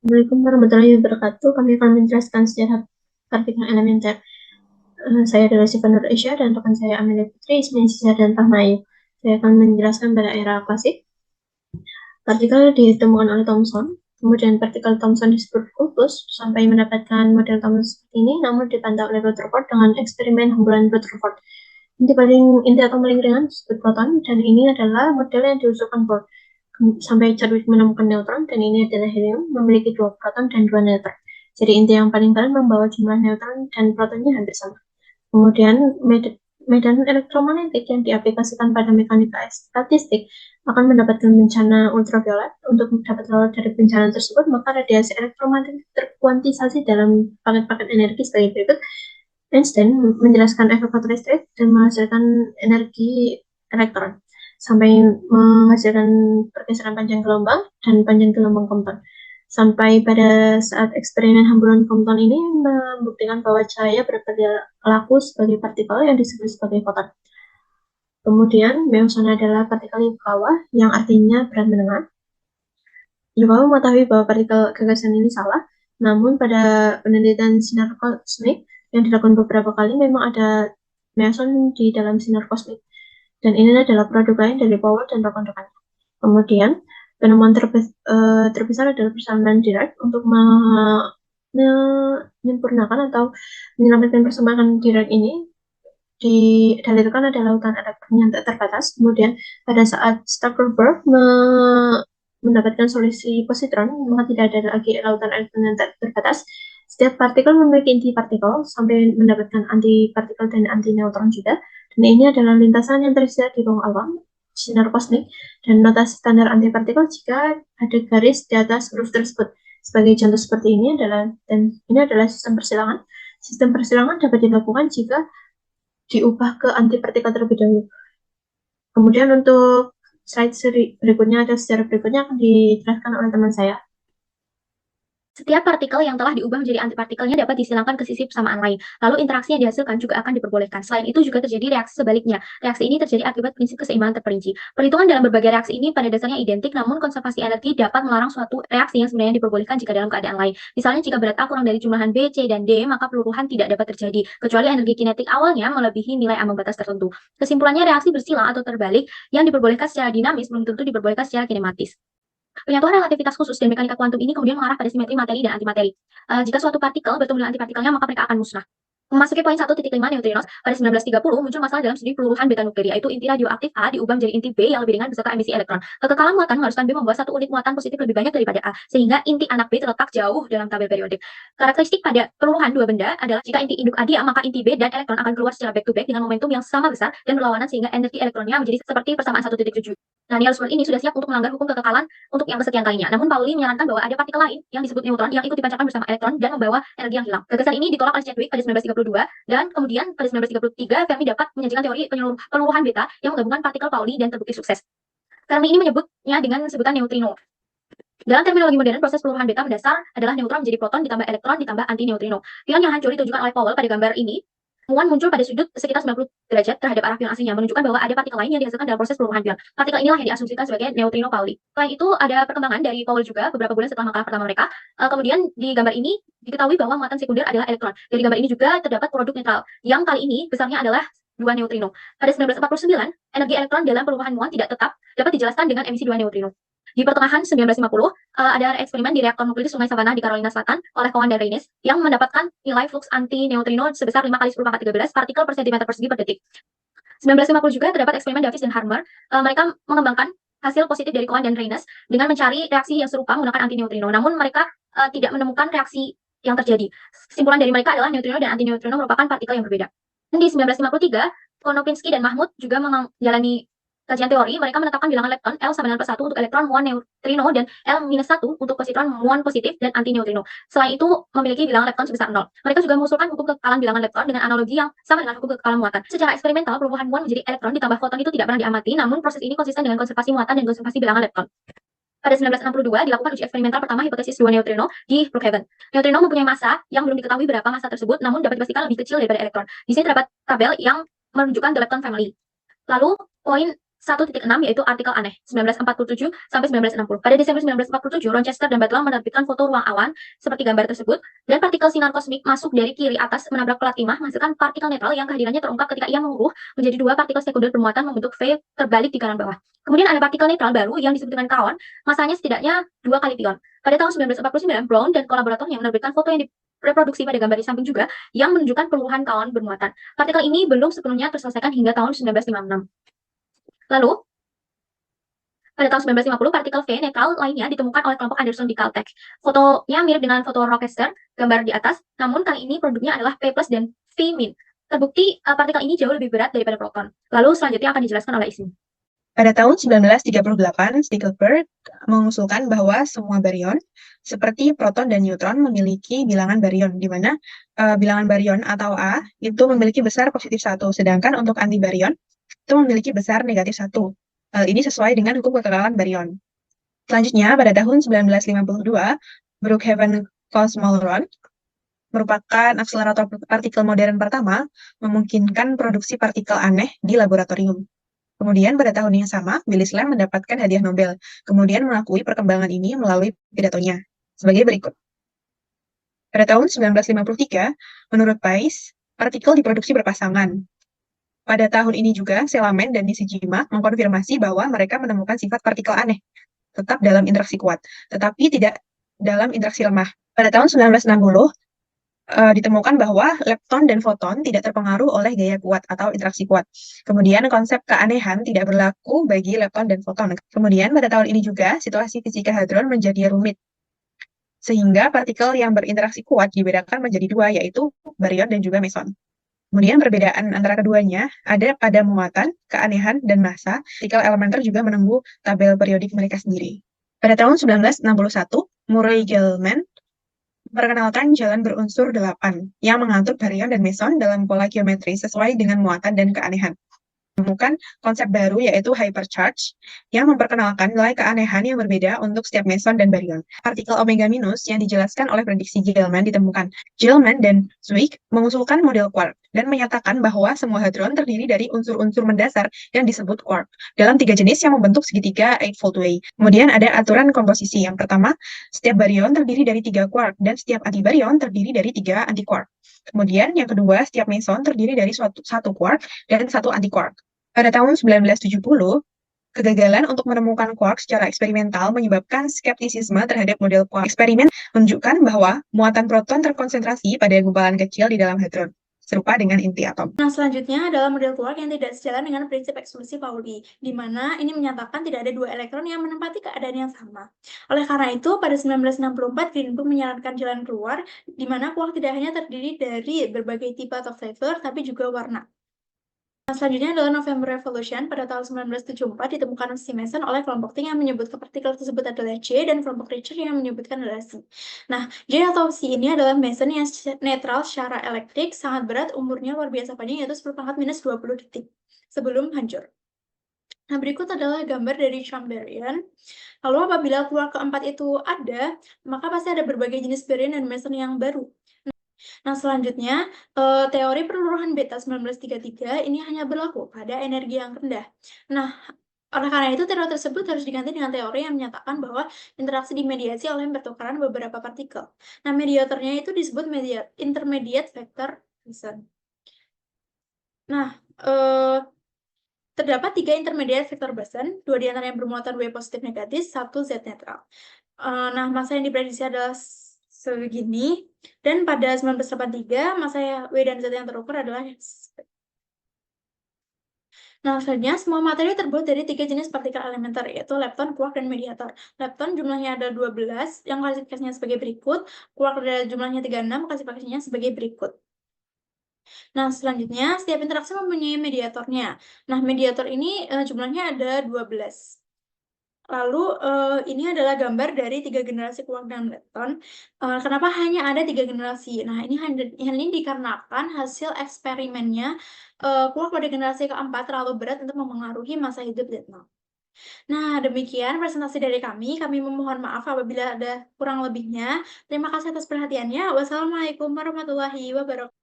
Assalamualaikum warahmatullahi wabarakatuh. Kami akan menjelaskan sejarah partikel elementer. Saya adalah Syifa Nur Aisyah dan rekan saya Amelia Putri, Ismail Sisa dan Rahmayu. Saya akan menjelaskan pada era klasik. Partikel ditemukan oleh Thomson, kemudian partikel Thomson disebut kultus sampai mendapatkan model Thomson seperti ini, namun dipantau oleh Rutherford dengan eksperimen hamburan Rutherford. Inti atau paling ringan disebut proton, dan ini adalah model yang diusulkan Bohr. Sampai Chadwick menemukan neutron, dan ini adalah helium, memiliki 2 proton dan 2 neutron. Jadi inti yang paling berat membawa jumlah neutron dan protonnya hampir sama. Kemudian medan elektromagnetik yang diaplikasikan pada mekanika statistik akan mendapatkan bencana ultraviolet. Untuk dapat lolos dari bencana tersebut, maka radiasi elektromagnetik terkuantisasi dalam paket-paket energi sebagai berikut. Einstein menjelaskan efek fotoelektrik dan menghasilkan energi elektron sampai menghasilkan pergeseran panjang gelombang dan panjang gelombang Compton. Sampai pada saat eksperimen hamburan Compton ini membuktikan bahwa cahaya berperilaku sebagai partikel yang disebut sebagai foton. Kemudian, meson adalah partikel Yukawa yang artinya berat menengah. Yukawa mengetahui bahwa partikel gagasan ini salah, namun pada penelitian sinar kosmik yang dilakukan beberapa kali memang ada meson di dalam sinar kosmik. Dan ini adalah produk lain dari Powell dan rekan-rekannya. Kemudian, penemuan terbesar adalah persamaan Dirac untuk menyempurnakan atau menyelamatkan persamaan Dirac ini didalilkan ada lautan elektron yang tak terbatas. Kemudian pada saat Zuckerberg mendapatkan solusi positron, maka tidak ada lagi lautan elektron yang tak terbatas. Setiap partikel memiliki inti partikel sampai mendapatkan anti partikel dan anti neutron juga. Dan ini adalah lintasan yang tersedia di ruang awan, sinar kosmik, dan notasi standar anti partikel jika ada garis di atas huruf tersebut. Sebagai contoh seperti ini adalah sistem persilangan. Sistem persilangan dapat dilakukan jika diubah ke anti partikel terlebih dahulu. Kemudian untuk slide berikutnya atau sejarah berikutnya akan dijelaskan oleh teman saya. Setiap partikel yang telah diubah menjadi antipartikelnya dapat disilangkan ke sisi persamaan lain. Lalu interaksi yang dihasilkan juga akan diperbolehkan. Selain itu juga terjadi reaksi sebaliknya. Reaksi ini terjadi akibat prinsip keseimbangan terperinci. Perhitungan dalam berbagai reaksi ini pada dasarnya identik, namun konservasi energi dapat melarang suatu reaksi yang sebenarnya diperbolehkan jika dalam keadaan lain. Misalnya jika berat A kurang dari jumlahan B, C, dan D, maka peluruhan tidak dapat terjadi, kecuali energi kinetik awalnya melebihi nilai ambang batas tertentu. Kesimpulannya, reaksi bersilang atau terbalik yang diperbolehkan secara dinamis belum tentu diperbolehkan secara kinematis. Penyatuan relativitas khusus dan mekanika kuantum ini kemudian mengarah pada simetri materi dan antimateri. Jika suatu partikel bertemu dengan antipartikelnya, maka mereka akan musnah. Memasuki poin 1.5 neutrinos, pada 1930 muncul masalah dalam studi peluruhan beta nuklir, yaitu inti radioaktif A diubah menjadi inti B yang lebih ringan beserta emisi elektron. Kekekalan muatan mengharuskan B membawa satu unit muatan positif lebih banyak daripada A, sehingga inti anak B terletak jauh dalam tabel periodik. Karakteristik pada peluruhan dua benda adalah jika inti induk A diam, maka inti B dan elektron akan keluar secara back to back dengan momentum yang sama besar dan berlawanan sehingga energi elektronnya menjadi seperti persamaan 1.7. Nah, Niels Bohr ini sudah siap untuk melanggar hukum kekekalan untuk yang kesekian kalinya. Namun Pauli menyarankan bahwa ada partikel lain yang disebut neutron yang ikut dipancarkan bersama elektron dan membawa energi yang hilang. Gagasan ini ditolak oleh Chadwick pada 1932 dan kemudian pada 1933 Fermi dapat menyajikan teori peluruhan beta yang menggabungkan partikel Pauli dan terbukti sukses. Fermi ini menyebutnya dengan sebutan neutrino. Dalam terminologi modern, proses peluruhan beta berdasar adalah neutron menjadi proton ditambah elektron ditambah antineutrino. Pion yang hancur ditunjukkan oleh Powell pada gambar ini. Muon muncul pada sudut sekitar 90 derajat terhadap arah pion aslinya, menunjukkan bahwa ada partikel lain yang dihasilkan dalam proses peluruhan pion. Partikel inilah yang diasumsikan sebagai neutrino Pauli. Selain itu, ada perkembangan dari Powell juga beberapa bulan setelah makalah pertama mereka. Kemudian di gambar ini diketahui bahwa muatan sekunder adalah elektron. Dari gambar ini juga terdapat produk netral, yang kali ini besarnya adalah 2 neutrino. Pada 1949, energi elektron dalam perubahan muon tidak tetap dapat dijelaskan dengan emisi 2 neutrino. Di pertengahan 1950, ada eksperimen di reaktor nuklir Sungai Savannah di Carolina Selatan oleh Cowan dan Reynes yang mendapatkan nilai flux anti-neutrino sebesar 5 kali 10 pangkat 13 partikel per cm persegi per detik. 1950 juga terdapat eksperimen Davis dan Harmer. Mereka mengembangkan hasil positif dari Cowan dan Reynes dengan mencari reaksi yang serupa menggunakan anti-neutrino. Namun mereka tidak menemukan reaksi yang terjadi. Kesimpulan dari mereka adalah neutrino dan anti-neutrino merupakan partikel yang berbeda. Dan di 1953, Konopinski dan Mahmud juga menjalani kajian teori. Mereka menetapkan bilangan lepton L sama dengan +1 untuk elektron muon neutrino dan L-1 untuk positron muon positif dan anti-neutrino. Selain itu, memiliki bilangan lepton sebesar 0. Mereka juga mengusulkan hukum kekekalan bilangan lepton dengan analogi yang sama dengan hukum kekekalan muatan. Secara eksperimental, perubahan muon menjadi elektron ditambah foton itu tidak pernah diamati, namun proses ini konsisten dengan konservasi muatan dan konservasi bilangan lepton. Pada 1962, dilakukan uji eksperimental pertama hipotesis 2 neutrino di Brookhaven. Neutrino mempunyai massa yang belum diketahui berapa massa tersebut, namun dapat dipastikan lebih kecil daripada elektron. Di sini terdapat tabel yang menunjukkan the lepton family. Lalu, poin 1.6 yaitu artikel aneh 1947 sampai 1960. Pada Desember 1947, Rochester dan Butler menerbitkan foto ruang awan seperti gambar tersebut, dan partikel sinar kosmik masuk dari kiri atas menabrak pelat timah menghasilkan partikel netral yang kehadirannya terungkap ketika ia menguruh menjadi dua partikel sekunder bermuatan membentuk V terbalik di kanan bawah. Kemudian ada partikel netral baru yang disebut dengan kaon, masanya setidaknya 2 kali pion. Pada tahun 1949, Brown dan kolaboratornya menerbitkan foto yang reproduksi pada gambar di samping juga yang menunjukkan peluruhan kaon bermuatan. Partikel ini belum sepenuhnya terselesaikan hingga tahun 1956. Lalu, pada tahun 1950, partikel V netral lainnya ditemukan oleh kelompok Anderson di Caltech. Fotonya mirip dengan foto Rochester, gambar di atas, namun kali ini produknya adalah P+ dan V-. Terbukti partikel ini jauh lebih berat daripada proton. Lalu selanjutnya akan dijelaskan oleh Ismi. Pada tahun 1938, Stickelberg mengusulkan bahwa semua baryon, seperti proton dan neutron, memiliki bilangan baryon, di mana bilangan baryon atau A itu memiliki besar positif 1, sedangkan untuk antibaryon itu memiliki besar negatif 1. Hal ini sesuai dengan hukum kekekalan baryon. Selanjutnya, pada tahun 1952, Brookhaven Cosmolron merupakan akselerator partikel modern pertama memungkinkan produksi partikel aneh di laboratorium. Kemudian pada tahun yang sama, Willis Lamb mendapatkan hadiah Nobel, kemudian mengakui perkembangan ini melalui pidatonya, sebagai berikut. Pada tahun 1953, menurut Pais, partikel diproduksi berpasangan. Pada tahun ini juga, Selamen dan Nishijima mengkonfirmasi bahwa mereka menemukan sifat partikel aneh, tetap dalam interaksi kuat, tetapi tidak dalam interaksi lemah. Pada tahun 1960, ditemukan bahwa lepton dan foton tidak terpengaruh oleh gaya kuat atau interaksi kuat. Kemudian konsep keanehan tidak berlaku bagi lepton dan foton. Kemudian pada tahun ini juga situasi fisika hadron menjadi rumit, sehingga partikel yang berinteraksi kuat dibedakan menjadi dua, yaitu baryon dan juga meson. Kemudian perbedaan antara keduanya ada pada muatan, keanehan, dan massa. Partikel elementer juga menunggu tabel periodik mereka sendiri. Pada tahun 1961, Murray-Gell-Mann memperkenalkan jalan berunsur 8 yang mengatur baryon dan meson dalam pola geometri sesuai dengan muatan dan keanehan. Menemukan konsep baru yaitu hypercharge yang memperkenalkan nilai keanehan yang berbeda untuk setiap meson dan baryon. Partikel omega minus yang dijelaskan oleh prediksi Gell-Mann ditemukan. Gell-Mann dan Zwick mengusulkan model quark dan menyatakan bahwa semua hadron terdiri dari unsur-unsur mendasar yang disebut quark dalam 3 jenis yang membentuk segitiga eightfold Wave. Kemudian ada aturan komposisi. Yang pertama, setiap baryon terdiri dari 3 quark dan setiap antibaryon terdiri dari 3 antiquark. Kemudian yang kedua, setiap meson terdiri dari satu quark dan satu antiquark. Pada tahun 1970, kegagalan untuk menemukan quark secara eksperimental menyebabkan skeptisisme terhadap model quark. Eksperimen menunjukkan bahwa muatan proton terkonsentrasi pada gumpalan kecil di dalam hadron, serupa dengan inti atom. Nah, selanjutnya adalah model quark yang tidak sejalan dengan prinsip eksklusi Pauli, di mana ini menyatakan tidak ada dua elektron yang menempati keadaan yang sama. Oleh karena itu, pada 1964, Greenberg menyarankan jalan keluar, di mana quark tidak hanya terdiri dari berbagai tipe atau flavor, tapi juga warna. Nah, selanjutnya adalah November Revolution. Pada tahun 1974 ditemukan si Mason oleh kelompok T yang menyebutkan partikel tersebut adalah J dan kelompok Richter yang menyebutkan adalah C. Nah, J atau C ini adalah Mason yang netral secara elektrik, sangat berat, umurnya luar biasa panjang yaitu 10⁻⁻20 detik sebelum hancur. Nah, berikut adalah gambar dari Chamberian. Lalu apabila quark keempat itu ada, maka pasti ada berbagai jenis baryon dan Mason yang baru. Nah, selanjutnya, teori peluruhan beta 1933 ini hanya berlaku pada energi yang rendah. Nah, oleh karena itu, teori tersebut harus diganti dengan teori yang menyatakan bahwa interaksi dimediasi oleh pertukaran beberapa partikel. Nah, mediatornya itu disebut intermediate vector Thomson. Nah, terdapat 3 intermediate vector Boson, 2 diantaranya bermuatan W positif negatif, 1 Z netral. Nah, massa yang diprediksi adalah segini, dan pada 1983 massa W dan Z yang terukur adalah. Nah, selanjutnya semua materi terbuat dari 3 jenis partikel elementer, yaitu lepton, quark, dan mediator. Lepton jumlahnya ada 12, yang klasifikasinya sebagai berikut. Quark ada jumlahnya 36, klasifikasinya sebagai berikut. Nah, selanjutnya setiap interaksi mempunyai mediatornya. Nah, mediator ini jumlahnya ada 12. Lalu ini adalah gambar dari 3 generasi quark dan lepton. Kenapa hanya ada 3 generasi? Nah, ini dikarenakan hasil eksperimennya quark pada generasi keempat terlalu berat untuk memengaruhi masa hidup lepton. Nah, demikian presentasi dari kami. Kami memohon maaf apabila ada kurang lebihnya. Terima kasih atas perhatiannya. Wassalamualaikum warahmatullahi wabarakatuh.